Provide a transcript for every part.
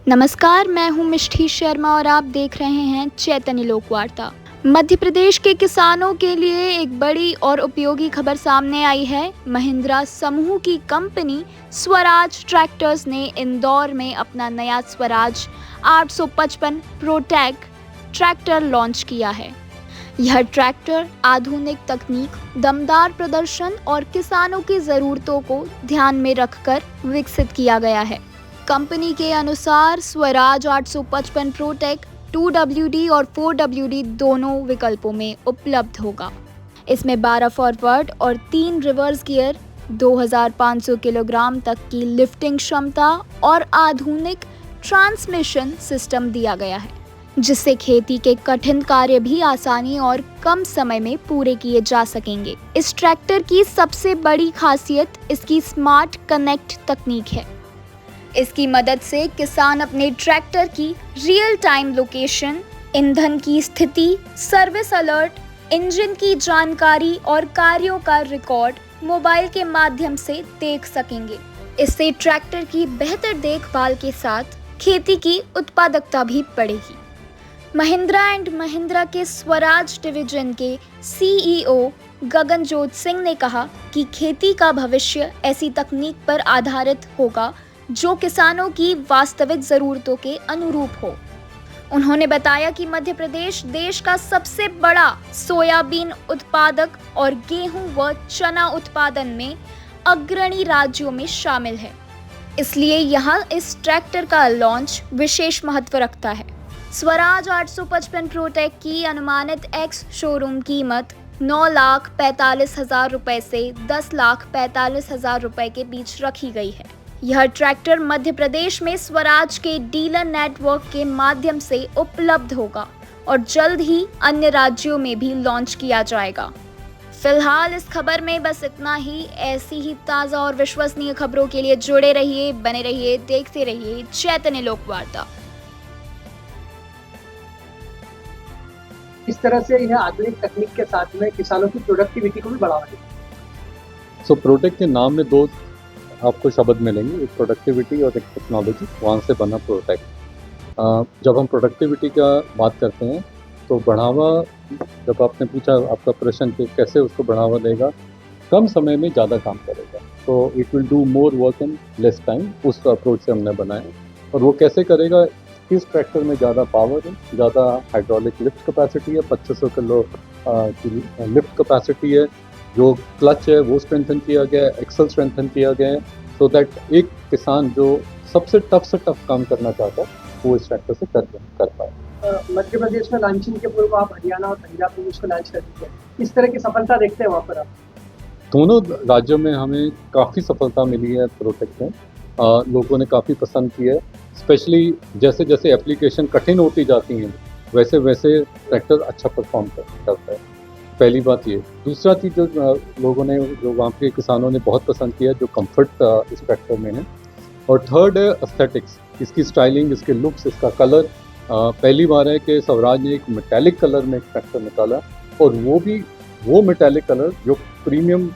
नमस्कार, मैं हूं मिष्ठी शर्मा और आप देख रहे हैं चैतन्य लोक वार्ता। मध्य प्रदेश के किसानों के लिए एक बड़ी और उपयोगी खबर सामने आई है। महिंद्रा समूह की कंपनी स्वराज ट्रैक्टर्स ने इंदौर में अपना नया स्वराज 855 प्रोटेक ट्रैक्टर लॉन्च किया है। यह ट्रैक्टर आधुनिक तकनीक, दमदार प्रदर्शन और किसानों की ज़रूरतों को ध्यान में रखकर विकसित किया गया है। कंपनी के अनुसार स्वराज 855 प्रोटेक 2WD और 4WD दोनों विकल्पों में उपलब्ध होगा। इसमें 12 फॉरवर्ड और 3 रिवर्स गियर, 2500 किलोग्राम तक की लिफ्टिंग क्षमता और आधुनिक ट्रांसमिशन सिस्टम दिया गया है, जिससे खेती के कठिन कार्य भी आसानी और कम समय में पूरे किए जा सकेंगे। इस ट्रैक्टर की सबसे बड़ी खासियत इसकी स्मार्ट कनेक्ट तकनीक है। इसकी मदद से किसान अपने ट्रैक्टर की रियल टाइम लोकेशन, ईंधन की स्थिति, सर्विस अलर्ट, इंजन की जानकारी और कार्यों का रिकॉर्ड मोबाइल के माध्यम से देख सकेंगे। इससे ट्रैक्टर की बेहतर देखभाल के साथ खेती की उत्पादकता भी बढ़ेगी। महिंद्रा एंड महिंद्रा के स्वराज डिवीजन के CEO गगनजोत सिंह ने कहा कि खेती का भविष्य ऐसी तकनीक पर आधारित होगा जो किसानों की वास्तविक ज़रूरतों के अनुरूप हो। उन्होंने बताया कि मध्य प्रदेश देश का सबसे बड़ा सोयाबीन उत्पादक और गेहूं व चना उत्पादन में अग्रणी राज्यों में शामिल है, इसलिए यहाँ इस ट्रैक्टर का लॉन्च विशेष महत्व रखता है। स्वराज 855 प्रोटेक की अनुमानित एक्स शोरूम कीमत 9,45,000 रुपये से 10,45,000 रुपये के बीच रखी गई है। यह ट्रैक्टर मध्य प्रदेश में स्वराज के डीलर नेटवर्क के माध्यम से उपलब्ध होगा और जल्द ही अन्य राज्यों में भी लॉन्च किया जाएगा। फिलहाल इस खबर में बस इतना ही। ऐसी ही ताज़ा और विश्वसनीय खबरों के लिए जुड़े रहिए, बने रहिए, देखते रहिए चैतन्य लोक वार्ता। इस तरह से यह आधुनिक तकनीक के साथ में किसानों की प्रोडक्टिविटी को भी बढ़ावा देगा। प्रोटेक के नाम में दो आपको शब्द मिलेंगे, एक प्रोडक्टिविटी और एक टेक्नोलॉजी, वहाँ से बना प्रोटेक। जब हम प्रोडक्टिविटी का बात करते हैं तो बढ़ावा, जब आपने पूछा आपका प्रश्न कि कैसे उसको बढ़ावा देगा, कम समय में ज़्यादा काम करेगा, तो it will do more work in less time. उस अप्रोच से हमने बनाया। और वो कैसे करेगा? इस ट्रैक्टर में ज़्यादा पावर है, ज़्यादा हाइड्रोलिक लिफ्ट कैपेसिटी है, 2500 किलो की लिफ्ट कैपेसिटी है। जो क्लच है वो स्ट्रेंथन किया गया है, एक्सल स्ट्रेंथन किया गया है, सो दैट एक किसान जो सबसे टफ से टफ काम करना चाहता है वो इस ट्रैक्टर से कर पाए। मध्य प्रदेश में लॉन्चिंग के पूर्व आप हरियाणा और पंजाब में उसको लॉन्च कर दीजिए, इस तरह की सफलता देखते हैं वहाँ पर आप? दोनों राज्यों में हमें काफ़ी सफलता मिली है प्रोटेक में। लोगों ने काफ़ी पसंद की है। स्पेशली जैसे जैसे एप्लीकेशन कठिन होती जाती हैं वैसे वैसे ट्रैक्टर अच्छा परफॉर्म करता है। पहली बात ये। दूसरा चीज़ जो लोगों ने, जो वहाँ के किसानों ने बहुत पसंद किया, जो कंफर्ट इस ट्रैक्टर में है। और थर्ड है एस्थेटिक्स, इसकी स्टाइलिंग, इसके लुक्स, इसका कलर। पहली बार है कि स्वराज ने एक मेटालिक कलर में एक ट्रैक्टर निकाला, और वो भी वो मेटालिक कलर जो प्रीमियम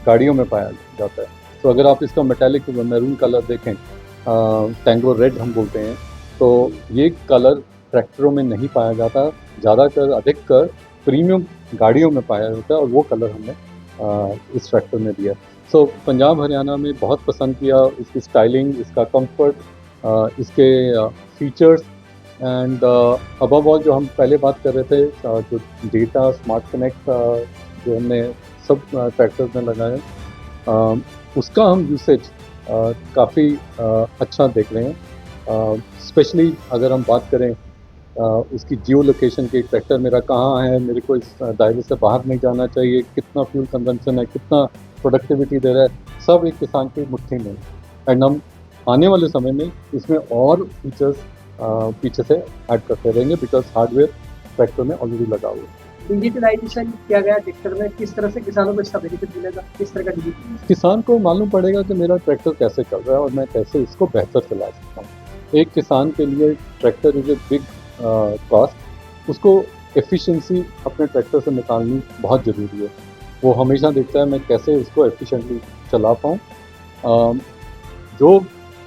गाड़ियों में पाया जाता है। तो अगर आप इसका मेटालिक मैरून कलर देखें, टैंगो रेड हम बोलते हैं, तो ये कलर ट्रैक्टरों में नहीं पाया जाता, ज़्यादातर अधिकतर प्रीमियम गाड़ियों में पाया जाता है, और वो कलर हमने इस ट्रैक्टर में दिया। सो पंजाब हरियाणा में बहुत पसंद किया इसकी स्टाइलिंग, इसका कंफर्ट, इसके फीचर्स एंड अबव ऑल जो हम पहले बात कर रहे थे, जो डेटा स्मार्ट कनेक्ट जो हमने सब ट्रैक्टर्स में लगाया, उसका हम यूसेज काफ़ी अच्छा देख रहे हैं। स्पेशली अगर हम बात करें उसकी जियो लोकेशन की, ट्रैक्टर मेरा कहाँ है, मेरे को इस दायरे से बाहर नहीं जाना चाहिए, कितना फ्यूल कंजम्पशन है, कितना प्रोडक्टिविटी दे रहा है, सब एक किसान की मुट्ठी में। एंड हम आने वाले समय में इसमें और फीचर्स पीछे से ऐड करते रहेंगे, बिकॉज हार्डवेयर ट्रैक्टर में ऑलरेडी लगा हुआ है। डिजिटलाइजेशन किया गया ट्रैक्टर में, किस तरह से किसानों को इसका बेनिफिट मिलेगा? किस तरह का डिजिटल? किसान को मालूम पड़ेगा कि मेरा ट्रैक्टर कैसे चल रहा है और मैं कैसे इसको बेहतर चला सकता हूँ। एक किसान के लिए tractor is a big cost, उसको एफिशिएंसी अपने ट्रैक्टर से निकालनी बहुत ज़रूरी है। वो हमेशा देखता है मैं कैसे इसको एफिशिएंटली चला पाऊँ। जो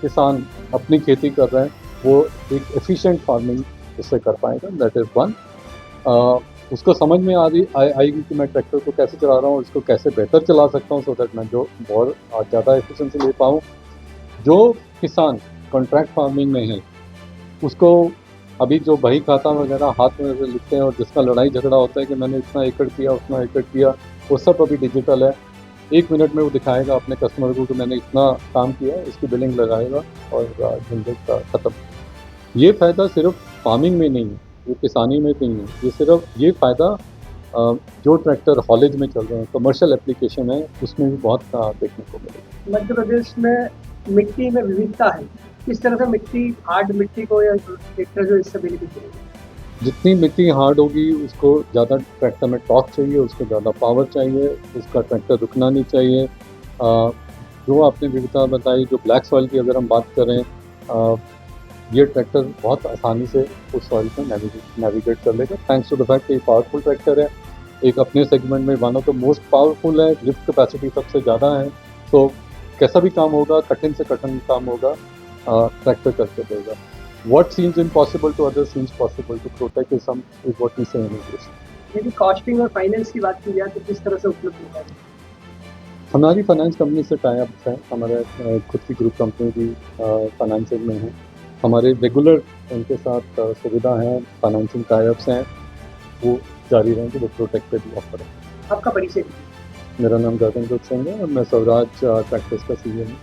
किसान अपनी खेती कर रहे हैं वो एक एफिशिएंट फार्मिंग उससे कर पाएगा। That is one. उसको समझ में आएगी कि मैं ट्रैक्टर को कैसे चला रहा हूँ, उसको कैसे बेहतर चला सकता हूँ, सो दैट मैं जो बहुत ज़्यादा एफिशिएंसी ले पाऊँ। जो किसान कॉन्ट्रैक्ट फार्मिंग में है, उसको अभी जो बही खाता वगैरह हाथ में से लिखते हैं और जिसका लड़ाई झगड़ा होता है कि मैंने इतना एकड़ किया, उतना एकड़ किया, वो सब अभी डिजिटल है। 1 मिनट में वो दिखाएगा अपने कस्टमर को कि मैंने इतना काम किया, इसकी बिलिंग लगाएगा और झंझट खत्म। ये फ़ायदा सिर्फ फार्मिंग में नहीं है, ये किसानी में भी नहीं है, ये सिर्फ ये फ़ायदा जो ट्रैक्टर हॉलेज में चल रहे हैं, कमर्शियल एप्लीकेशन है, उसमें भी बहुत देखने को मिलेगा। मध्य प्रदेश में मिट्टी में विविधता है, किस तरह से मिट्टी हार्ड मिट्टी को या ट्रैक्टर जो इससे बेनिफिट मिलेगा? जितनी मिट्टी हार्ड होगी उसको ज़्यादा ट्रैक्टर में टॉर्क चाहिए, उसको ज़्यादा पावर चाहिए, उसका ट्रैक्टर रुकना नहीं चाहिए। जो आपने विविधता बताई, जो ब्लैक सॉइल की अगर हम बात करें, ये ट्रैक्टर बहुत आसानी से उस सॉइल पे नेविगेट कर लेगा, थैंक्स टू द फैक्ट कि ये पावरफुल ट्रैक्टर है। एक अपने सेगमेंट में one of the most powerful है, लिफ्ट कैपेसिटी सबसे ज़्यादा है। तो कैसा भी काम होगा, कठिन से कठिन काम होगा, ट्रैक्टर करके देगा। What seems impossible to others seems possible to Protech is what we say in English. यदि कॉस्टिंग और फाइनेंस की बात की जाए तो किस तरह से उपलब्ध होता है? हमारी फाइनेंस कंपनी से टाई अप है, हमारे खुद की ग्रुप कंपनी भी फाइनेंसिंग में है। हमारे रेगुलर उनके साथ सुविधा है, फाइनेंसिंग टाई अप्स हैं, वो जारी रहेंगे, वो प्रोटेक्ट पे भी ऑफर है। आपका परिचय? मेरा नाम गगनदीप सिंह है और मैं स्वराज ट्रैक्टर्स का CEO हूँ।